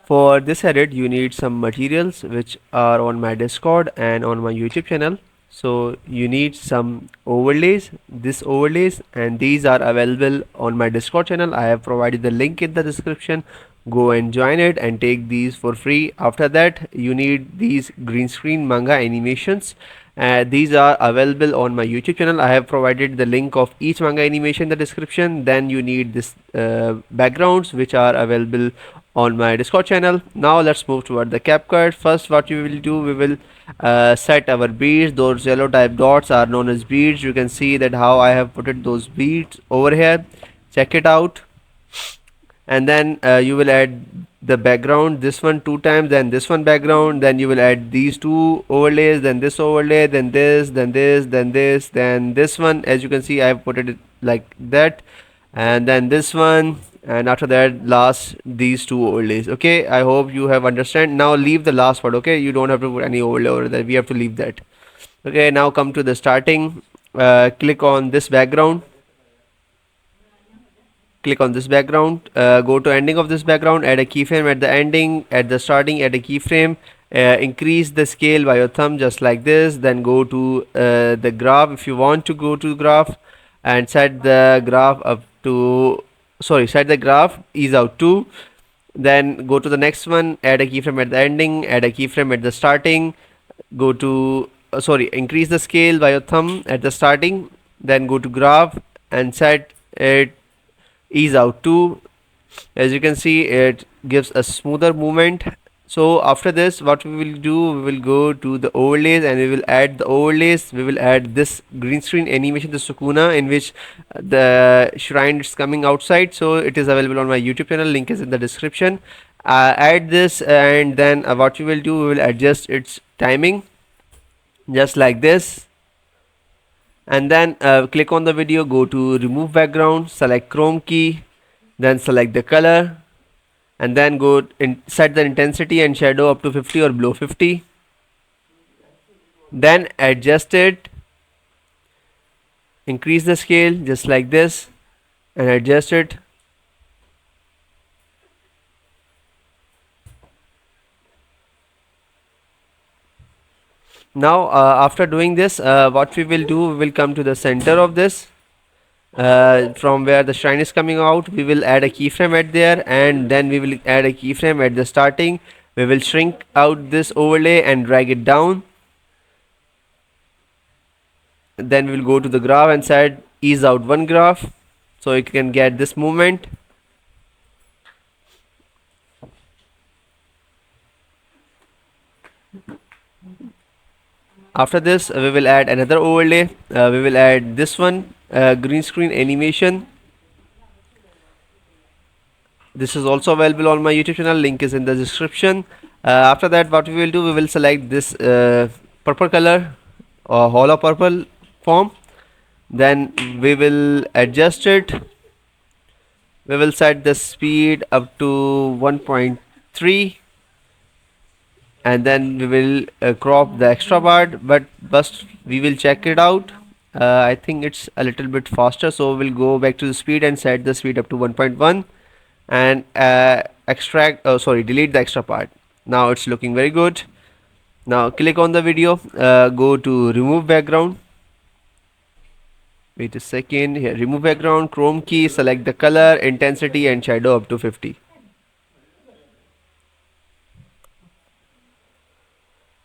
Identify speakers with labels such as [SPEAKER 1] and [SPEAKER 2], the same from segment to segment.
[SPEAKER 1] For this edit, you need some materials which are on my Discord and on my YouTube channel. So you need some overlays, this overlays, and these are available on my Discord channel. I have provided the link in the description. Go and join it and take these for free. After that, you need these green screen manga animations. These are available on my YouTube channel. I have provided the link of each manga animation in the description. Then you need this backgrounds which are available on my Discord channel. Now let's move toward the CapCut. First, what we will do, we will set our beads. Those yellow type dots are known as beads. You can see that how I have put it those beads over here. Check it out. And then you will add the background, this one 2 times, then this one background, then you will add these two overlays, then this overlay, then this, then this, then this, then this one. As you can see, I have put it like that, and then this one, and after that last these two overlays. Okay, I hope you have understand. Now leave the last part. Okay, you don't have to put any overlay over there, we have to leave that. Okay, now come to the starting. Click on this background, click on this background, go to ending of this background, add a keyframe at the ending, at the starting add a keyframe, increase the scale by your thumb just like this, then go to the graph if you want to go to graph, and set the graph up to, sorry, set the graph ease out to. Then go to the next one, add a keyframe at the ending, add a keyframe at the starting, go to sorry, increase the scale by your thumb at the starting, then go to graph and set it ease out to. As you can see, it gives a smoother movement. So after this, what we will do, we will go to the overlays and we will add the overlays. We will add this green screen animation, the Sukuna, in which the shrine is coming outside. So it is available on my YouTube channel, link is in the description. Add this, and then what we will do, we will adjust its timing just like this. And then click on the video, go to remove background, select chrome key, then select the color, and then go in, set the intensity and shadow up to 50 or below 50, then adjust it, increase the scale just like this and adjust it. Now after doing this, what we will do, we will come to the center of this, from where the shrine is coming out. We will add a keyframe at there, and then we will add a keyframe at the starting. We will shrink out this overlay and drag it down. Then we will go to the graph and set ease out one graph, so you can get this movement. After this, we will add another overlay. We will add this one, green screen animation. This is also available on my YouTube channel, link is in the description. After that, what we will do, we will select this purple color or hollow purple form, then we will adjust it. We will set the speed up to 1.3, and then we will crop the extra part, but first we will check it out. I think it's a little bit faster, so we'll go back to the speed and set the speed up to 1.1, and delete the extra part. Now it's looking very good. Now click on the video, go to remove background. Wait a second, here remove background, chrome key, select the color, intensity and shadow up to 50.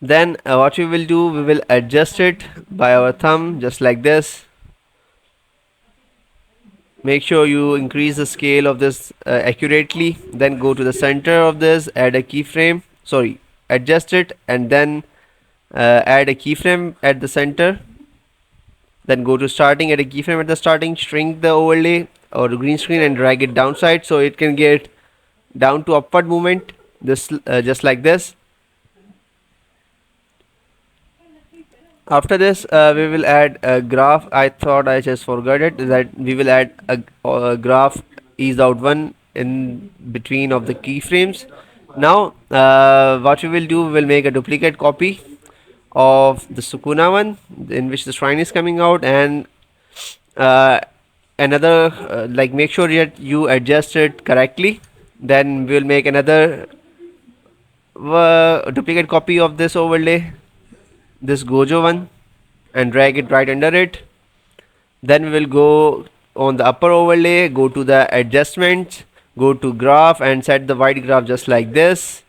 [SPEAKER 1] Then what we will do, we will adjust it by our thumb just like this. Make sure you increase the scale of this accurately. Then go to the center of this, add a keyframe, sorry, adjust it, and then add a keyframe at the center. Then go to starting, add a keyframe at the starting, shrink the overlay or the green screen and drag it downside so it can get down to upward movement, this just like this. After this, we will add a graph. I thought I just forgot it, that we will add a graph ease out one in between of the keyframes. Now what we will do, we will make a duplicate copy of the Sukuna one in which the shrine is coming out, and another like make sure that you adjust it correctly. Then we will make another duplicate copy of this overlay, this Gojo one, and drag it right under it. Then we will go on the upper overlay, go to the adjustments, go to graph and set the white graph just like this.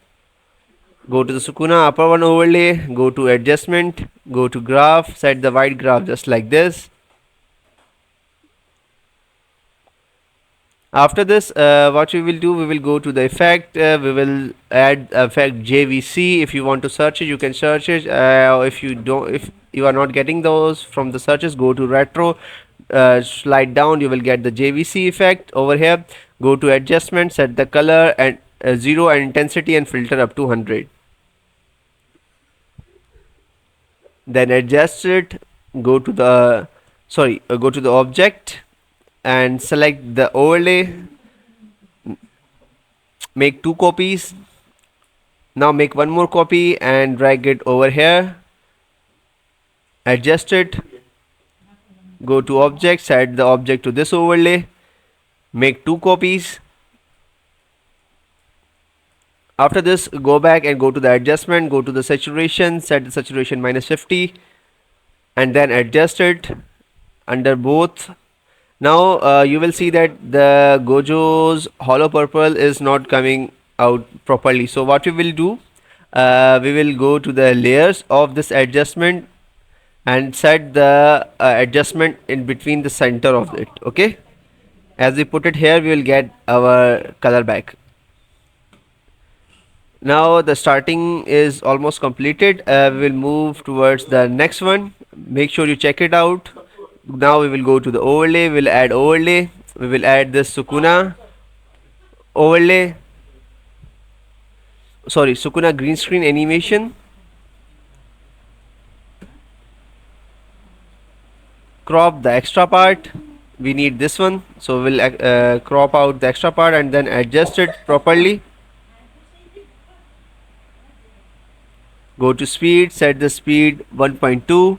[SPEAKER 1] Go to the Sukuna upper one overlay, go to adjustment, go to graph, set the white graph just like this. After this, what we will do, we will go to the effect, we will add effect JVC. If you want to search it, you can search it. If you don't, if you are not getting those from the searches, go to retro, slide down, you will get the JVC effect over here. Go to adjustment, set the color and 0 and intensity and filter up to 100. Then adjust it, go to the go to the object and select the overlay, make 2 copies. Now make 1 more copy and drag it over here, adjust it, go to object, set the object to this overlay, make 2 copies. After this, go back and go to the adjustment, go to the saturation, set the saturation -50 and then adjust it under both. Now you will see that the Gojo's hollow purple is not coming out properly. So what we will do, we will go to the layers of this adjustment and set the adjustment in between the center of it. Okay, as we put it here, we will get our color back. Now the starting is almost completed. We will move towards the next one. Make sure you check it out. Now we will go to the overlay, we will add overlay, we will add this Sukuna overlay, sorry, Sukuna green screen animation, crop the extra part, we need this one, so we will crop out the extra part and then adjust it properly. Go to speed, set the speed 1.2.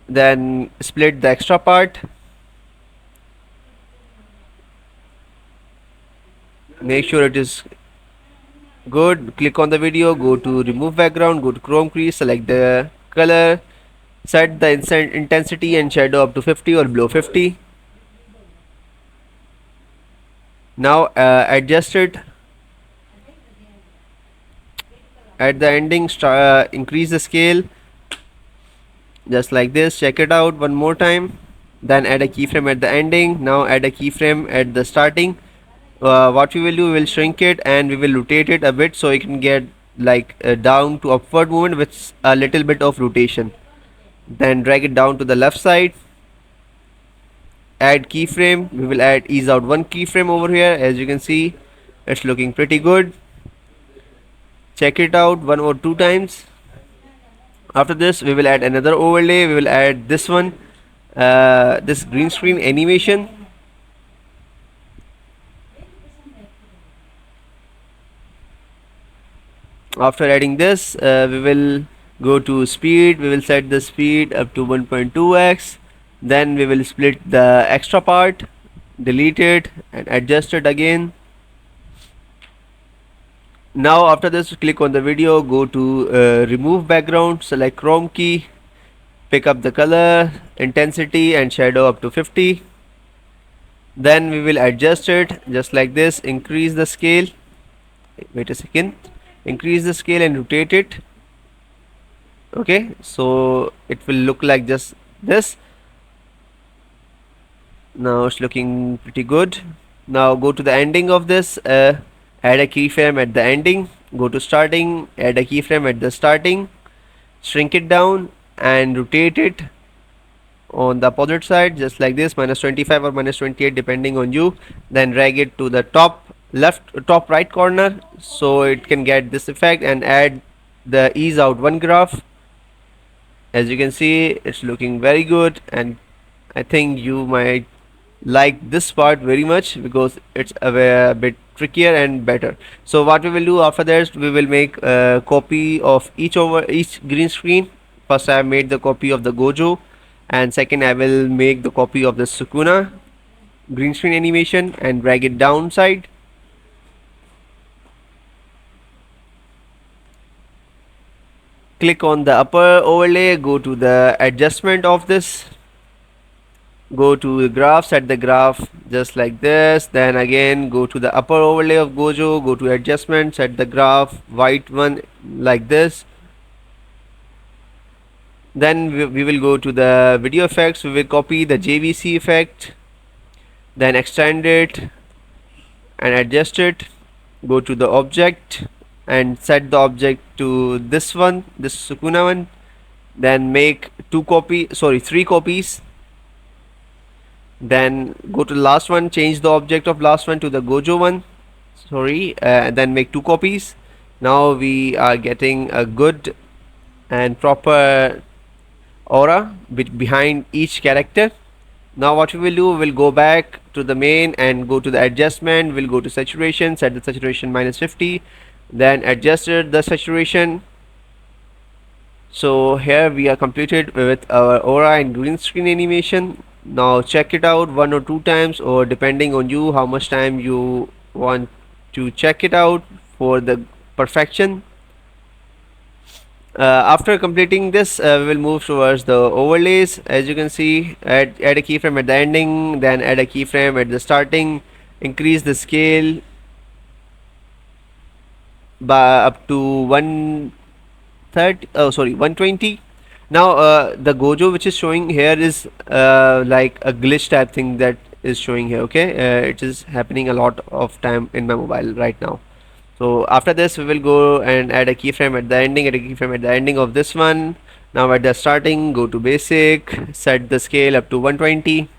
[SPEAKER 1] Then split the extra part, make sure it is good, click on the video, go to remove background, go to chrome crease, select the color, set the intensity and shadow up to 50 or below 50. Now adjust it. At the ending, increase the scale just like this. Check it out one more time, then add a keyframe at the ending. Now add a keyframe at the starting. What we will do, we will shrink it and we will rotate it a bit so you can get like down to upward movement with a little bit of rotation. Then drag it down to the left side, add keyframe, we will add ease out 1 keyframe over here. As you can see, it's looking pretty good. Check it out 1 or 2 times. After this, we will add another overlay, we will add this one, this green screen animation. After adding this, we will go to speed, we will set the speed up to 1.2x. Then we will split the extra part, delete it and adjust it again. Now after this, click on the video, go to remove background, select chrome key, pick up the color, intensity and shadow up to 50. Then we will adjust it just like this, increase the scale, wait a second, increase the scale and rotate it. Okay, so it will look like just this. Now it's looking pretty good. Now go to the ending of this, add a keyframe at the ending, go to starting, add a keyframe at the starting, shrink it down and rotate it on the opposite side just like this, -25 or -28 depending on you. Then drag it to the top right corner so it can get this effect and add the ease out 1 graph. As you can see, it's looking very good and I think you might like this part very much because it's a bit trickier and better. So what we will do after that, we will make a copy of each green screen. First I have made the copy of the Gojo and second I will make the copy of the Sukuna. green screen animation and drag it downside. Click on the upper overlay, go to the adjustment of this, go to the graph, set the graph just like this, then again go to the upper overlay of Gojo, go to adjustment, set the graph white one like this. Then we will go to the video effects, we will copy the JVC effect, then extend it and adjust it, go to the object and set the object to this one, this Sukuna one, then make three copies, then go to the last one, change the object of last one to the Gojo one, then make two copies. Now we are getting a good and proper aura behind each character. Now what we will do, we will go back to the main and go to the adjustment, we'll go to saturation, set the saturation -50, then adjusted the saturation. So here we are completed with our aura and green screen animation. Now check it out 1 or 2 times, or depending on you how much time you want to check it out for the perfection. After completing this, we will move towards the overlays. As you can see, add a keyframe at the ending, then add a keyframe at the starting, increase the scale by up to 120. Now the Gojo which is showing here is like a glitch type thing that is showing here. Okay, it is happening a lot of time in my mobile right now. So after this we will go and add a keyframe at the ending, of this one. Now at the starting, go to basic, set the scale up to 120.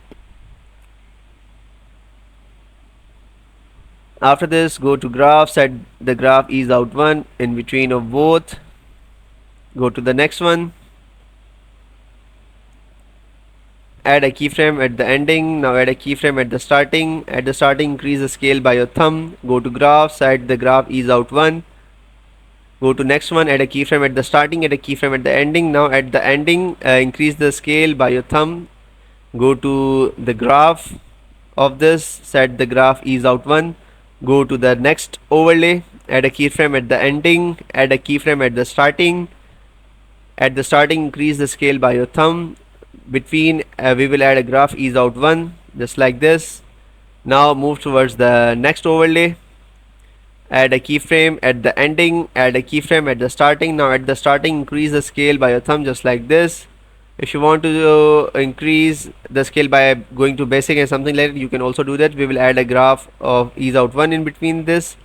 [SPEAKER 1] After this, go to graph, set the graph ease out 1 in between of both. Go to the next one, add a keyframe at the ending. Now add a keyframe at the starting. At the starting, increase the scale by your thumb. Go to graph, set the graph ease out 1. Go to next one, add a keyframe at the starting, add a keyframe at the ending. Now at the ending, increase the scale by your thumb. Go to the graph of this, set the graph ease out 1. Go to the next overlay, add a keyframe at the ending, add a keyframe at the starting. At the starting, increase the scale by your thumb. Between we will add a graph ease out 1, just like this. Now move towards the next overlay, add a keyframe at the ending, add a keyframe at the starting. Now at the starting, increase the scale by your thumb, just like this. If you want to increase the scale by going to basic and something like that, you can also do that. We will add a graph of ease out 1 in between this.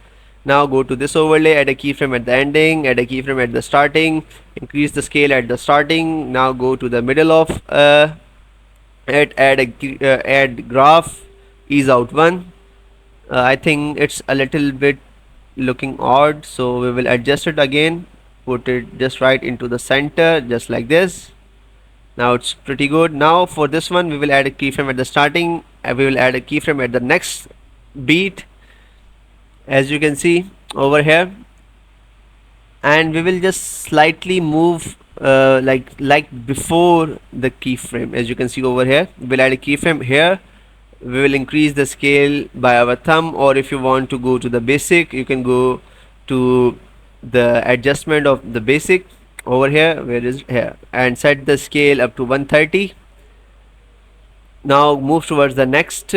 [SPEAKER 1] Now go to this overlay, add a keyframe at the ending, add a keyframe at the starting, increase the scale at the starting. Now go to the middle of add graph ease out 1. I think it's a little bit looking odd, so we will adjust it again, put it just right into the center, just like this. Now it's pretty good. Now for this one, we will add a keyframe at the starting, and we will add a keyframe at the next beat, as you can see over here, and we will just slightly move like before the keyframe. As you can see over here, we'll add a keyframe here. We will increase the scale by our thumb, or if you want to go to the basic, you can go to the adjustment of the basic over here, where is here, and set the scale up to 130. Now move towards the next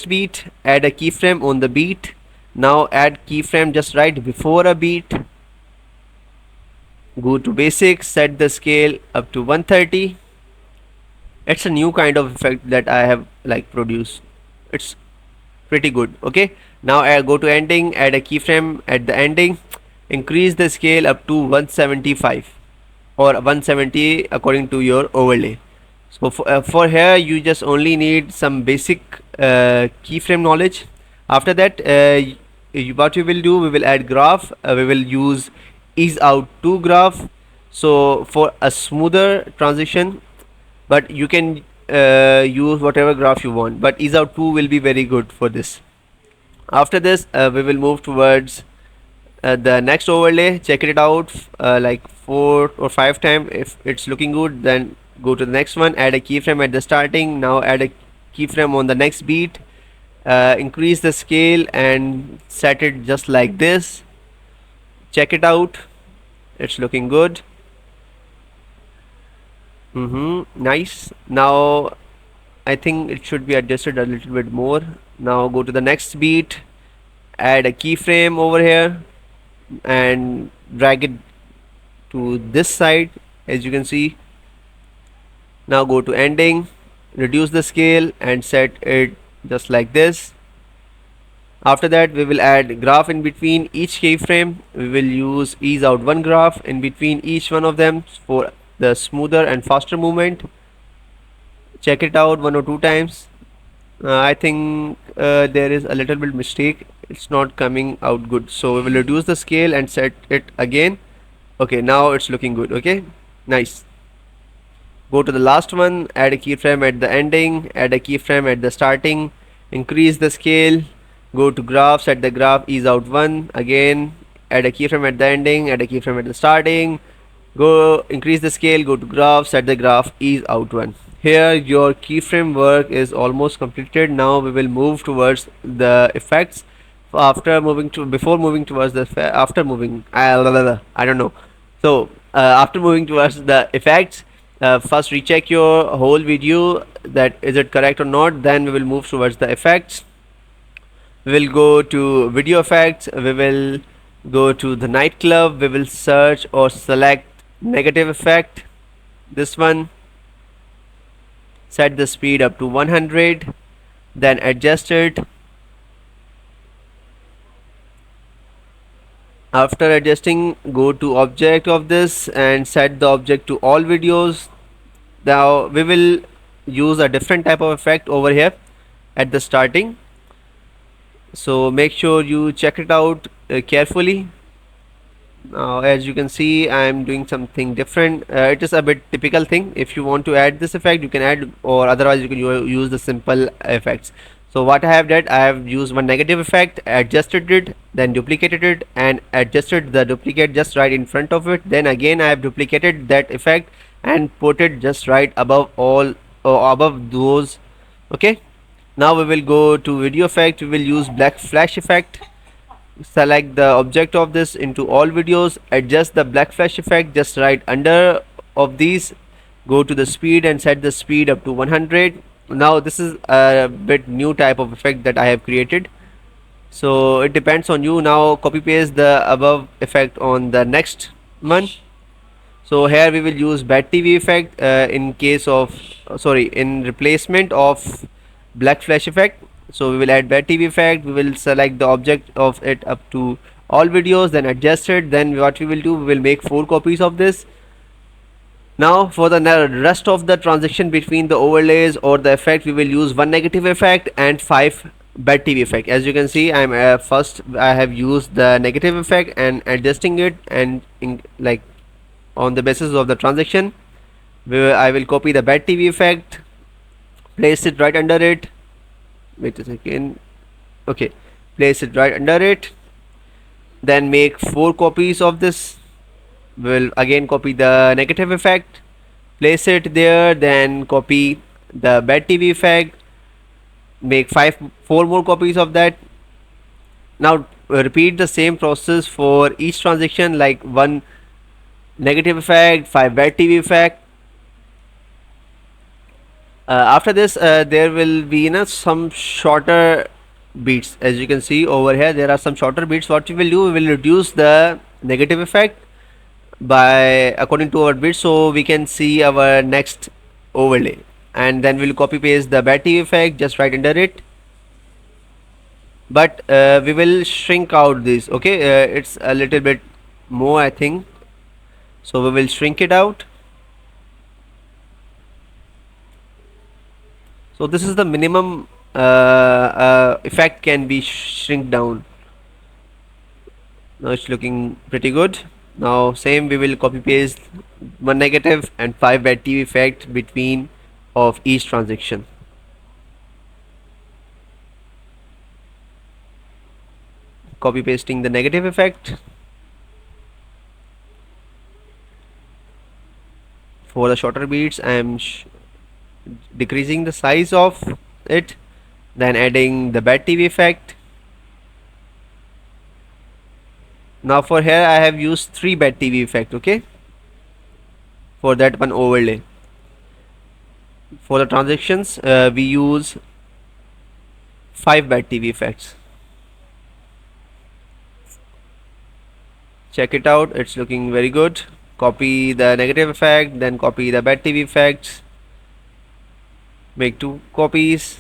[SPEAKER 1] beat, add a keyframe on the beat. Now add keyframe just right before a beat. Go to basic, set the scale up to 130. It's a new kind of effect that I have like produced. It's pretty good. Okay, now I go to ending, add a keyframe at the ending, increase the scale up to 175 or 170 according to your overlay. So for here you just only need some basic keyframe knowledge. After that, what we will do, we will add graph. We will use ease out 2 graph, so for a smoother transition, but you can use whatever graph you want, but ease out 2 will be very good for this. After this, we will move towards the next overlay. Check it out like 4 or 5 times. If it's looking good, then go to the next one, add a keyframe at the starting. Now add a keyframe on the next beat. Increase the scale and set it just like this. Check it out, it's looking good. Nice. Now I think it should be adjusted a little bit more. Now go to the next beat, add a keyframe over here and drag it to this side, as you can see. Now go to ending, reduce the scale and set it just like this. After that we will add graph in between each keyframe. We will use ease out one graph in between each one of them for the smoother and faster movement. Check it out 1 or 2 times. I think there is a little bit mistake, it's not coming out good, so we will reduce the scale and set it again. Okay, now it's looking good. Okay, nice. Go to the last one, add a keyframe at the ending, add a keyframe at the starting, increase the scale, go to graph, set the graph ease out 1 again, add a keyframe at the ending, add a keyframe at the starting, go increase the scale, go to graph, set the graph ease out 1. Here your keyframe work is almost completed. Now we will move towards the effects. After moving to before moving towards the after moving I don't know. So after moving towards the effects, first recheck your whole video that is it correct or not, then we will move towards the effects. We will go to video effects, we will go to the nightclub, we will search or select negative effect, this one, set the speed up to 100, then adjust it. After adjusting, go to object of this and set the object to all videos. Now we will use a different type of effect over here at the starting, so make sure you check it out carefully. Now as you can see I am doing something different. It is a bit typical thing. If you want to add this effect you can add, or otherwise you can use the simple effects. So what I have done, I have used one negative effect, adjusted it, then duplicated it and adjusted the duplicate just right in front of it. Then again I have duplicated that effect and put it just right above all or above those. Okay, now we will go to video effect. We will use black flash effect. Select the object of this into all videos, adjust the black flash effect just right under of these, go to the speed and set the speed up to 100. Now this is a bit new type of effect that I have created, so it depends on you. Now copy paste the above effect on the next one. So here we will use bad TV effect in case of in replacement of black flash effect. So we will add bad TV effect, we will select the object of it up to all videos, then adjust it. Then what we will do, we will make 4 copies of this. Now for the rest of the transition between the overlays or the effect, we will use 1 negative effect and 5 bad TV effect. As you can see, I'm first I have used the negative effect and adjusting it, and like on the basis of the transition I will copy the bad TV effect, place it right under it. Wait a second. Okay, place it right under it, then make 4 copies of this. We'll again copy the negative effect, place it there, then copy the bad TV effect, make 4 more copies of that. Now repeat the same process for each transition, like 1 negative effect, 5 bad TV effect. After this there will be some shorter beats. As you can see over here there are some shorter beats. What we will do, we will reduce the negative effect by according to our bit, so we can see our next overlay, and then we'll copy paste the bad TV effect just right under it. But we will shrink out this. Okay, it's a little bit more I think, so we will shrink it out. So this is the minimum effect can be shrink down. Now it's looking pretty good. Now same, we will copy paste 1 negative and 5 bad TV effect between of each transition. Copy pasting the negative effect. For the shorter beats I am decreasing the size of it, then adding the bad TV effect. Now for here I have used 3 bad TV effect, okay, for that one overlay. For the transactions we use 5 bad TV effects. Check it out, it's looking very good. Copy the negative effect, then copy the bad TV effects, make 2 copies,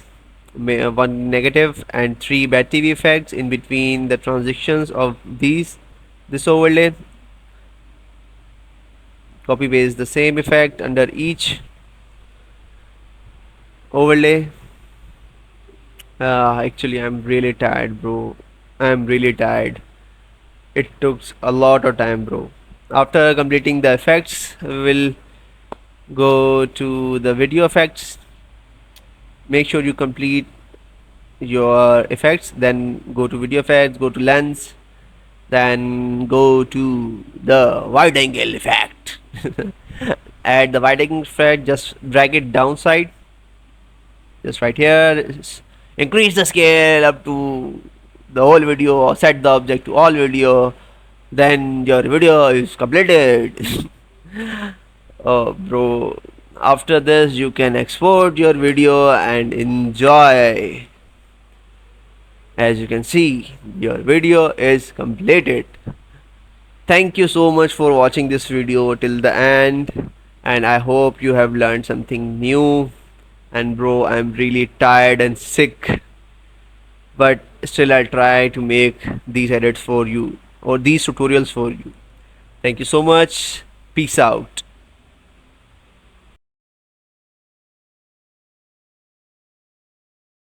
[SPEAKER 1] 1 negative and 3 bad TV effects in between the transitions of this overlay. Copy paste the same effect under each overlay. Actually I'm really tired, bro. I'm really tired. It took a lot of time, bro. After completing the effects, we will go to the video effects. Make sure you complete your effects, then go to video effects, go to lens, then go to the wide angle effect. Add the wide angle effect, just drag it downside, just right here. Increase the scale up to the whole video, or set the object to all video, then your video is completed. Oh bro, after this you can export your video and enjoy. As you can see, your video is completed. Thank you so much for watching this video till the end, and I hope you have learned something new. And bro, I'm really tired and sick, but still I'll try to make these edits for you, or these tutorials for you. Thank you so much. Peace out.